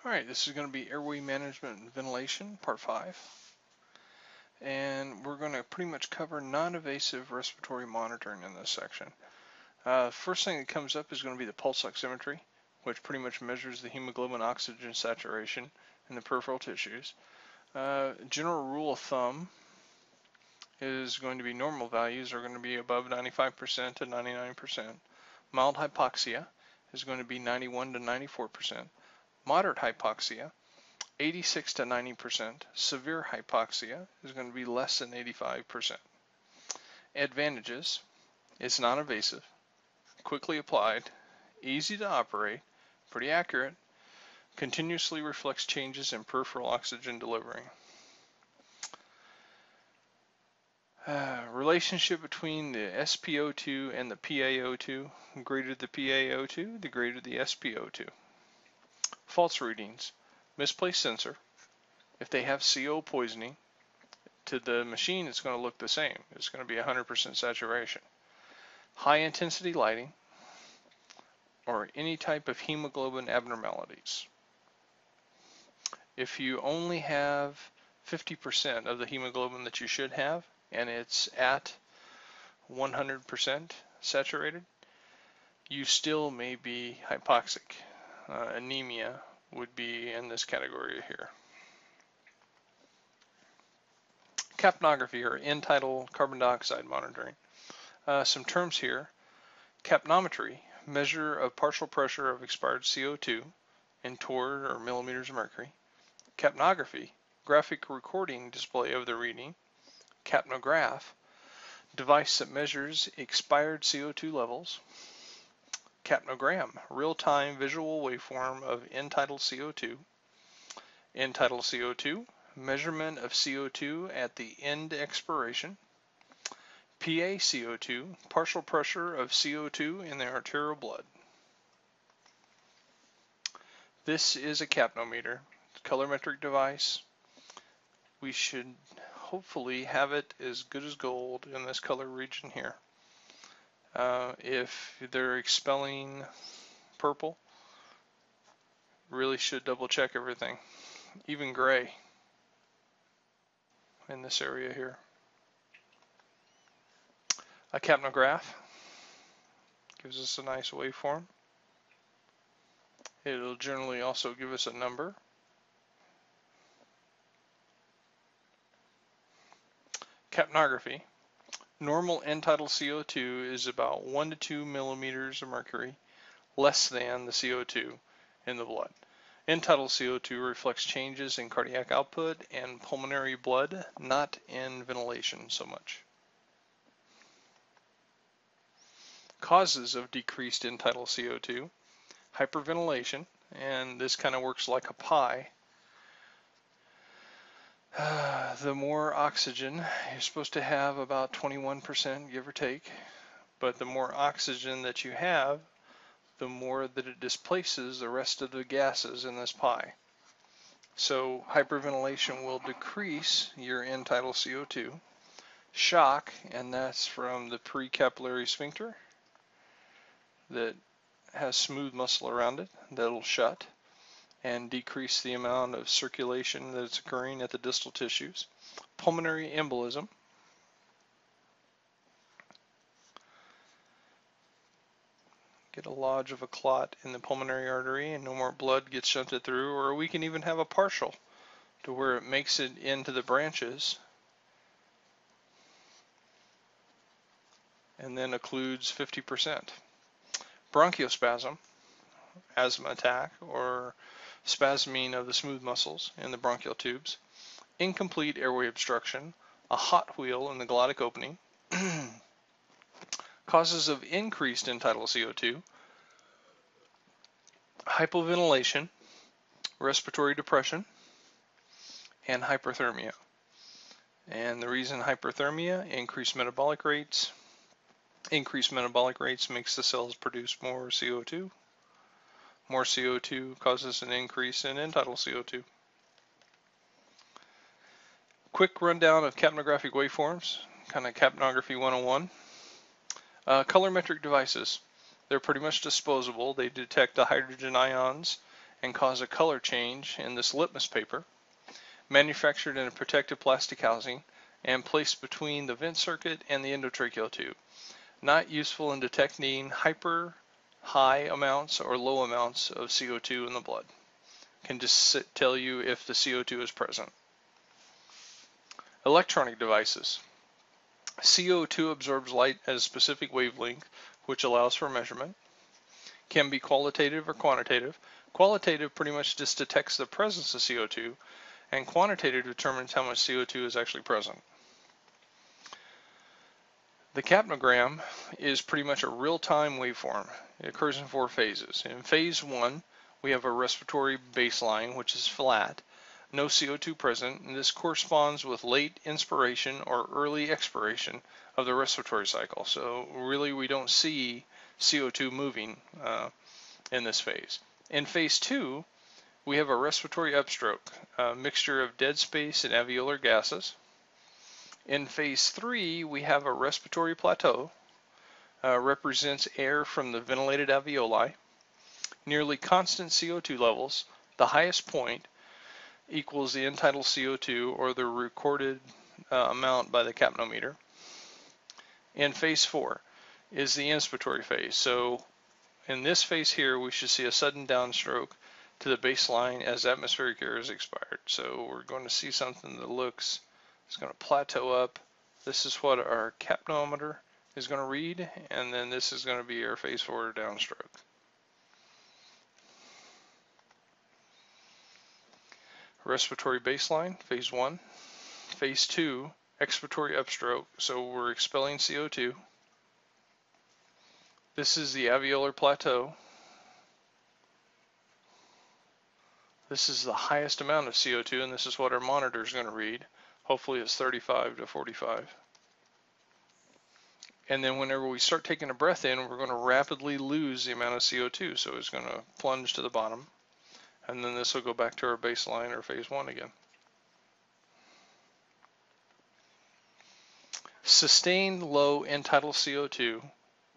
Alright, this is going to be Airway Management and Ventilation, Part 5. And we're going to pretty much cover non-invasive respiratory monitoring in this section. First thing that comes up is going to be the pulse oximetry, which pretty much measures the hemoglobin oxygen saturation in the peripheral tissues. General rule of thumb is going to be normal values are going to be above 95% to 99%. Mild hypoxia is going to be 91 to 94%. Moderate hypoxia, 86 to 90%. Severe hypoxia is going to be less than 85%. Advantages: it's non-invasive, quickly applied, easy to operate, pretty accurate, continuously reflects changes in peripheral oxygen delivery. Relationship between the SpO2 and the PaO2. The greater the PaO2, the greater the SpO2. False readings: misplaced sensor. If they have CO poisoning, to the machine it's going to look the same. It's going to be 100% saturation. High intensity lighting, or any type of hemoglobin abnormalities. If you only have 50% of the hemoglobin that you should have, and it's at 100% saturated, you still may be hypoxic. Anemia would be in this category here. Capnography, or end-tidal carbon dioxide monitoring. Some terms here: CAPNOMETRY, measure of partial pressure of expired CO2 in torr or millimeters of mercury. Capnography, graphic recording display of the reading. CAPNOGRAPH, device that measures expired CO2 levels. CAPNOGRAM, real-time visual waveform of end-tidal CO2. End-tidal CO2, measurement of CO2 at the end expiration. PaCO2, partial pressure of CO2 in the arterial blood. This is a capnometer, colorimetric device. We should hopefully have it as good as gold in this color region here. If they're expelling purple, really should double check everything. Even gray in this area here. A capnograph gives us a nice waveform. It'll generally also give us a number. Capnography. Normal end-tidal CO2 is about 1 to 2 millimeters of mercury less than the CO2 in the blood. End-tidal CO2 reflects changes in cardiac output and pulmonary blood, not in ventilation so much. Causes of decreased end-tidal CO2: hyperventilation, and this kind of works like a pie. The more oxygen, you're supposed to have about 21%, give or take, but the more oxygen that you have, the more that it displaces the rest of the gases in this pie. So hyperventilation will decrease your end-tidal CO2. Shock, and that's from the precapillary sphincter that has smooth muscle around it that'll shut and decrease the amount of circulation that's occurring at the distal tissues. Pulmonary embolism. Get a lodge of a clot in the pulmonary artery and no more blood gets shunted through, or we can even have a partial to where it makes it into the branches and then occludes 50%. Bronchospasm, asthma attack, or spasming of the smooth muscles in the bronchial tubes. Incomplete airway obstruction, a hot wheel in the glottic opening. Causes of increased end-tidal CO2: hypoventilation, respiratory depression, and hyperthermia. And the reason hyperthermia: increased metabolic rates. Increased metabolic rates makes the cells produce more CO2. More CO2 causes an increase in end-tidal CO2. Quick rundown of capnographic waveforms, kind of capnography 101. Colorimetric devices. They're pretty much disposable. They detect the hydrogen ions and cause a color change in this litmus paper, manufactured in a protective plastic housing and placed between the vent circuit and the endotracheal tube. Not useful in detecting hyper high amounts or low amounts of CO2 in the blood. Can just tell you if the CO2 is present. Electronic devices. CO2 absorbs light at a specific wavelength, which allows for measurement. Can be qualitative or quantitative. Qualitative pretty much just detects the presence of CO2, and quantitative determines how much CO2 is actually present. The capnogram is pretty much a real-time waveform. It occurs in 4 phases. In phase 1, we have a respiratory baseline, which is flat, no CO2 present, and this corresponds with late inspiration or early expiration of the respiratory cycle. So really we don't see CO2 moving in this phase. In phase 2, we have a respiratory upstroke, a mixture of dead space and alveolar gases. In phase 3, we have a respiratory plateau, represents air from the ventilated alveoli, nearly constant CO2 levels. The highest point equals the end-tidal CO2 or the recorded amount by the capnometer. In phase 4 is the inspiratory phase. So in this phase here, we should see a sudden downstroke to the baseline as atmospheric air is expired. So we're going to see something that looks, it's going to plateau up. This is what our capnometer is going to read, and then this is going to be our phase 4 downstroke. Respiratory baseline, phase 1. Phase 2, expiratory upstroke, so we're expelling CO2. This is the alveolar plateau. This is the highest amount of CO2, and this is what our monitor is going to read. Hopefully it's 35 to 45. And then whenever we start taking a breath in, we're going to rapidly lose the amount of CO2, so it's going to plunge to the bottom. And then this will go back to our baseline or phase 1 again. Sustained low end-tidal CO2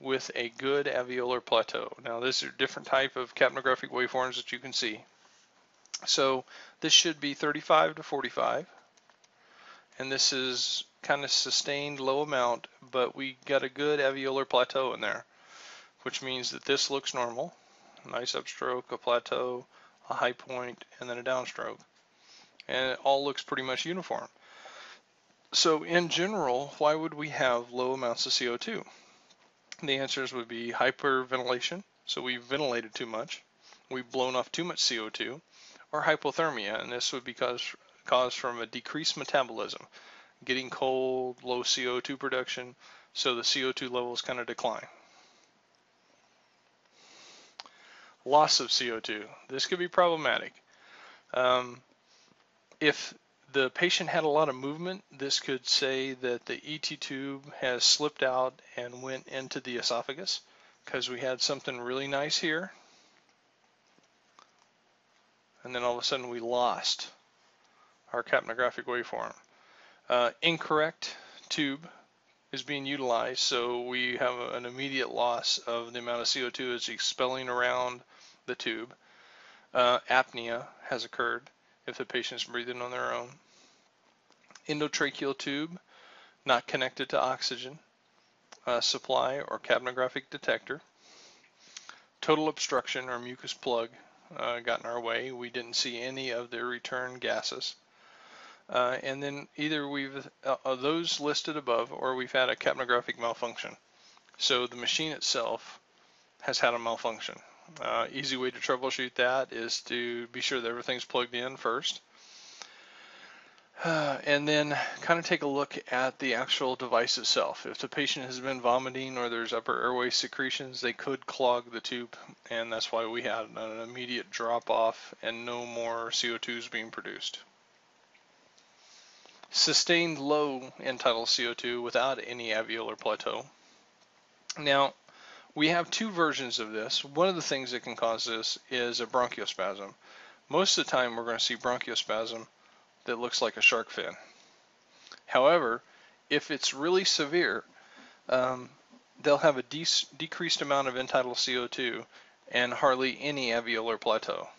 with a good alveolar plateau. Now these are different type of capnographic waveforms that you can see. So this should be 35 to 45. And this is kind of sustained low amount, but we got a good alveolar plateau in there, which means that this looks normal. Nice upstroke, a plateau, a high point, and then a downstroke. And it all looks pretty much uniform. So in general, why would we have low amounts of CO2? The answers would be hyperventilation, so we ventilated too much, we've blown off too much CO2, or hypothermia, and this would be caused from a decreased metabolism, getting cold, low CO2 production, so the CO2 levels kind of decline. Loss of CO2. This could be problematic. If the patient had a lot of movement, this could say that the ET tube has slipped out and went into the esophagus, because we had something really nice here, and then all of a sudden we lost our capnographic waveform. Incorrect tube is being utilized, so we have an immediate loss of the amount of CO2 that's expelling around the tube. Apnea has occurred if the patient's breathing on their own. Endotracheal tube not connected to oxygen supply or capnographic detector. Total obstruction or mucus plug got in our way. We didn't see any of the return gases. And then either we've those listed above, or we've had a capnographic malfunction. So the machine itself has had a malfunction. Easy way to troubleshoot that is to be sure that everything's plugged in first. And then kind of take a look at the actual device itself. If the patient has been vomiting or there's upper airway secretions, they could clog the tube, and that's why we had an immediate drop off and no more CO2s being produced. Sustained low end-tidal CO2 without any alveolar plateau. Now, we have two versions of this. One of the things that can cause this is a bronchospasm. Most of the time we're going to see bronchospasm that looks like a shark fin. However, if it's really severe, they'll have a decreased amount of end-tidal CO2 and hardly any alveolar plateau.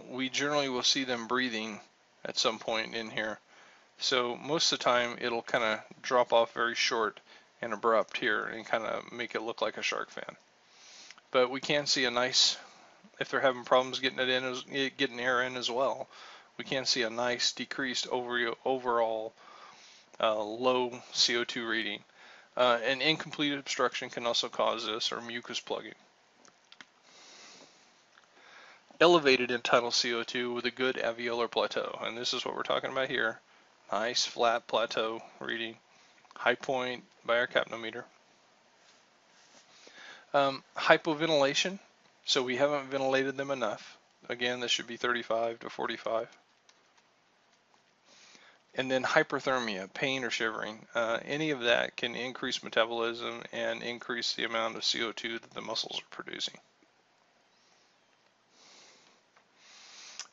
we generally will see them breathing at some point in here. So most of the time it'll kind of drop off very short and abrupt here and kind of make it look like a shark fin. But we can see a nice, if they're having problems getting air in as well, we can see a nice decreased overall low CO2 reading. An incomplete obstruction can also cause this, or mucus plugging. Elevated end-tidal CO2 with a good alveolar plateau, and this is what we're talking about here. Nice flat plateau reading, high point by our capnometer. Hypoventilation, so we haven't ventilated them enough. Again, this should be 35 to 45. And then hyperthermia, pain or shivering. Any of that can increase metabolism and increase the amount of CO2 that the muscles are producing.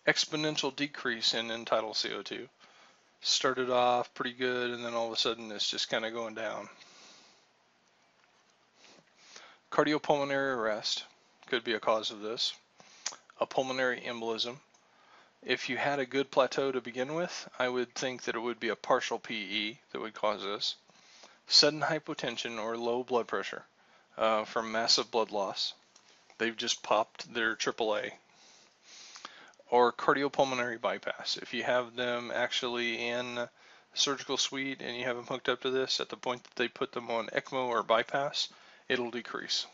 Exponential decrease in end-tidal CO2. Started off pretty good, and then all of a sudden it's just kind of going down. Cardiopulmonary arrest could be a cause of this. A pulmonary embolism. If you had a good plateau to begin with, I would think that it would be a partial PE that would cause this. Sudden hypotension or low blood pressure from massive blood loss. They've just popped their AAA. Or cardiopulmonary bypass. If you have them actually in the surgical suite and you have them hooked up to this, at the point that they put them on ECMO or bypass, it'll decrease.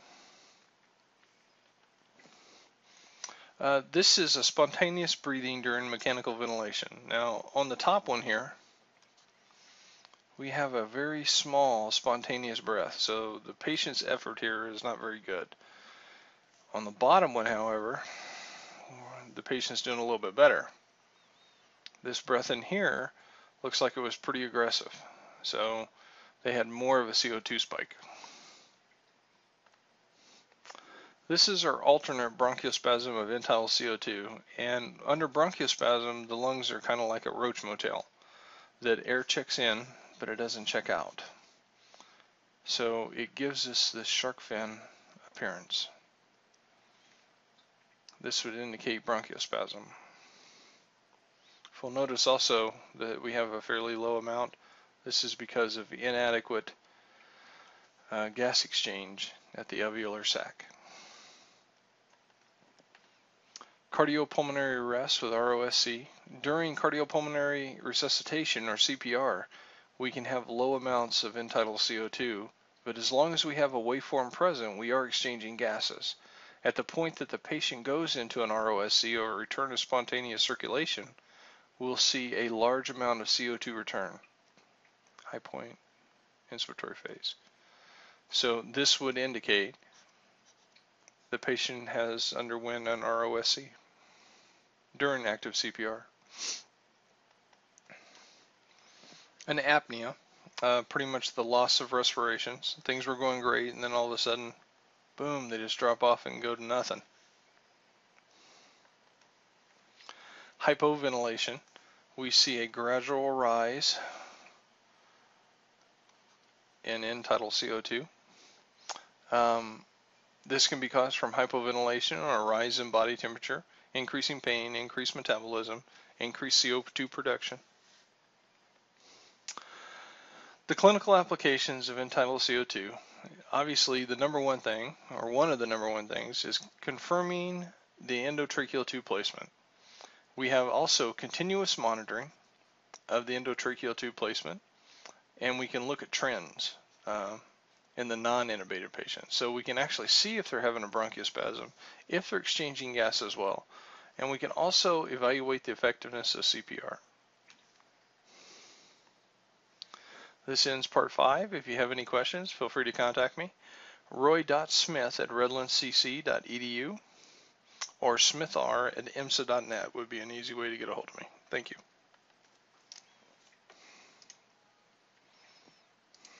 This is a spontaneous breathing during mechanical ventilation. Now, on the top one here, we have a very small spontaneous breath, so the patient's effort here is not very good. On the bottom one, however, the patient's doing a little bit better. This breath in here looks like it was pretty aggressive, so they had more of a CO2 spike. This is our alternate bronchospasm of end-tidal CO2, and under bronchospasm the lungs are kind of like a roach motel, that air checks in but it doesn't check out. So it gives us this shark fin appearance. This would indicate bronchospasm. If we'll notice also that we have a fairly low amount, this is because of inadequate gas exchange at the alveolar sac. Cardiopulmonary arrest with ROSC. During cardiopulmonary resuscitation, or CPR, we can have low amounts of end-tidal CO2, but as long as we have a waveform present, we are exchanging gases. At the point that the patient goes into an ROSC, or a return of spontaneous circulation, we'll see a large amount of CO2 return. High point inspiratory phase. So this would indicate the patient has underwent an ROSC during active CPR. An apnea, pretty much the loss of respirations. Things were going great, and then all of a sudden, boom, they just drop off and go to nothing. Hypoventilation, we see a gradual rise in end-tidal CO2. This can be caused from hypoventilation or a rise in body temperature, increasing pain, increased metabolism, increased CO2 production. The clinical applications of end-tidal CO2, obviously the number one thing, or one of the number one things, is confirming the endotracheal tube placement. We have also continuous monitoring of the endotracheal tube placement, and we can look at trends in the non-intubated patients. So we can actually see if they're having a bronchospasm, if they're exchanging gas as well, and we can also evaluate the effectiveness of CPR. This ends part 5. If you have any questions, feel free to contact me. roy.smith@redlandscc.edu or smithr@emsa.net would be an easy way to get a hold of me. Thank you.